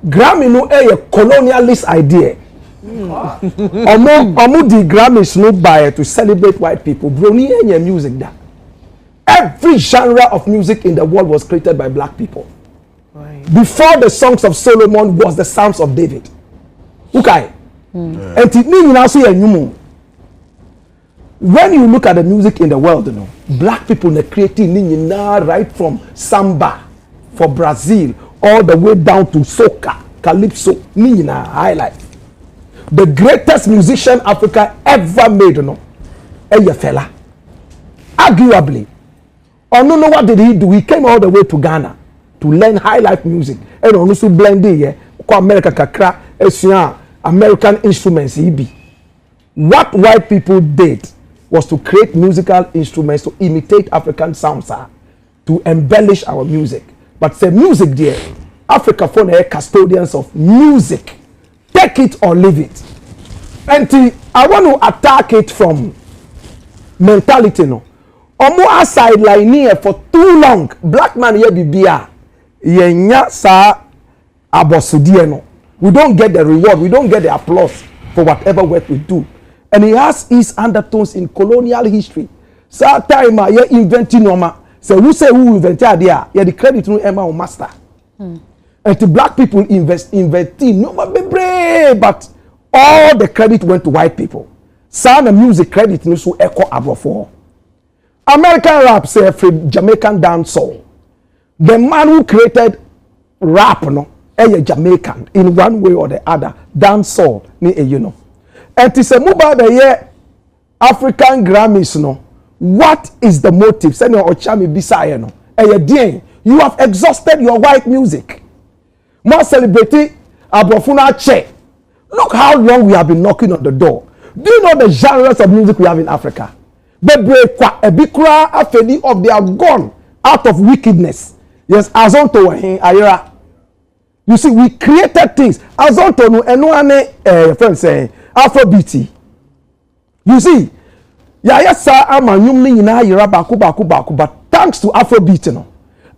Grammy no a colonialist idea. Omo the Grammys no buy to celebrate white people. Brony any music that. Every genre of music in the world was created by black people. Right. Before the songs of Solomon was the Psalms of David. Okay. And when you look at the music in the world, you know, black people are creating right from samba for Brazil all the way down to soca, calypso, nina highlight. The greatest musician Africa ever made, you know, a fella. Arguably. Or no, what did he do? He came all the way to Ghana to learn high life music. And also blend it, America kakra, American instruments. What white people did was to create musical instruments to imitate African sounds, to embellish our music. But the music there, Africa for the custodians of music. Take it or leave it. And I want to attack it from mentality, no. Omo sideline here for too long. Black man here be bia. Yenya sa abosudie no. We don't get the reward. We don't get the applause for whatever work we do. And he has his undertones in colonial history. Sa time ye inventing norma. So who say who invented there? Yeah, the credit to Emma or master. And the black people investing no brave, but all the credit went to white people. Some music credit no so echo abroad. American rap say from Jamaican dancehall. The man who created rap no a Jamaican in one way or the other. Dancehall ni you know. And to say mobile the year African Grammys no. What is the motive? Send your ochami bisaya no. You have exhausted your white music. More celebrity abrofuna che. Look how long we have been knocking on the door. Do you know the genres of music we have in Africa? Bebrekwa ebikura afedi of they are gone out of wickedness. Yes, azonto ayera. You see, we created things. Azonto no enoane friend saying Afrobeat. You see, yes sir, I'm a nyina baku, but thanks to Afrobeat no.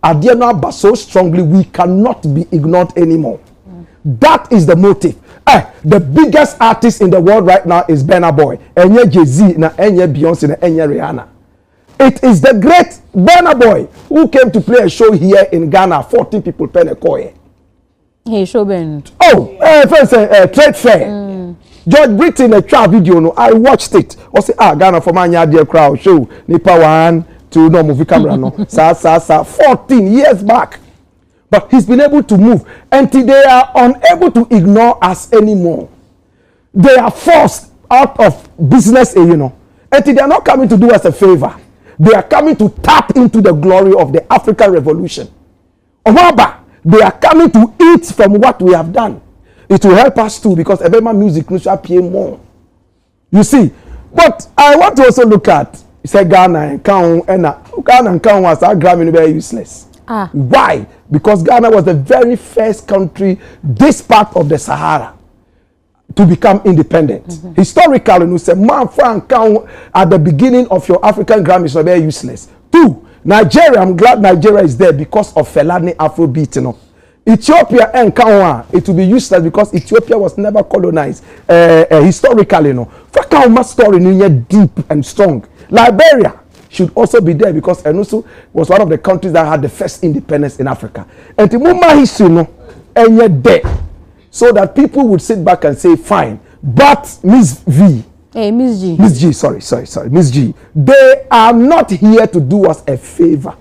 Adiana but so strongly we cannot be ignored anymore. That is the motive. The biggest artist in the world right now is Burna Boy. Enye Jay-Z, na enye Beyonce, na enye Rihanna. It is the great Burna Boy who came to play a show here in Ghana. 14 people pen a coin. Hey, show band. Oh, first trade fair. George Britain a trial video. No, I watched it. I say, Ghana for my dear crowd show. Nipa 1, 2, no movie camera no. 14 years back. But he's been able to move until they are unable to ignore us anymore. They are forced out of business, you know. Until they are not coming to do us a favor. They are coming to tap into the glory of the African Revolution. Omaba, they are coming to eat from what we have done. It will help us too because Ebema music will pay more. You see, but I want to also look at, you say Ghana and Ghana was our Grammy very useless. Why? Because Ghana was the very first country, this part of the Sahara, to become independent. Historically, you say, man, Frank, at the beginning of your African Grammys were very useless. 2, Nigeria, I'm glad Nigeria is there because of Felani Afrobeat. You know. Ethiopia and Kawa, it will be useless because Ethiopia was never colonized historically. You know. Fakauma story deep and strong. Liberia should also be there because Enusu was one of the countries that had the first independence in Africa. And the moment history, no, and yet there, so that people would sit back and say, fine, but Miss V, Miss G, sorry, Miss G, they are not here to do us a favor.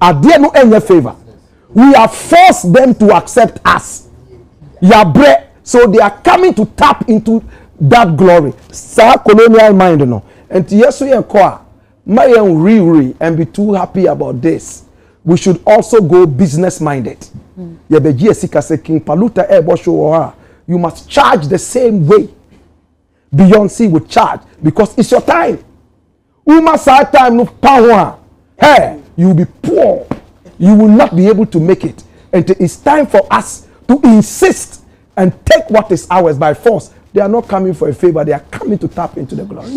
Are there no any favor? We have forced them to accept us. Yabre, so they are coming to tap into that glory. Sa colonial mind, you know. And yes, we are and be too happy about this. We should also go business minded. King Paluta you must charge the same way Beyonce would charge because it's your time. Uma sa time no power. Hey, you will be poor. You will not be able to make it. And it's time for us to insist and take what is ours by force. They are not coming for a favor. They are coming to tap into the glory.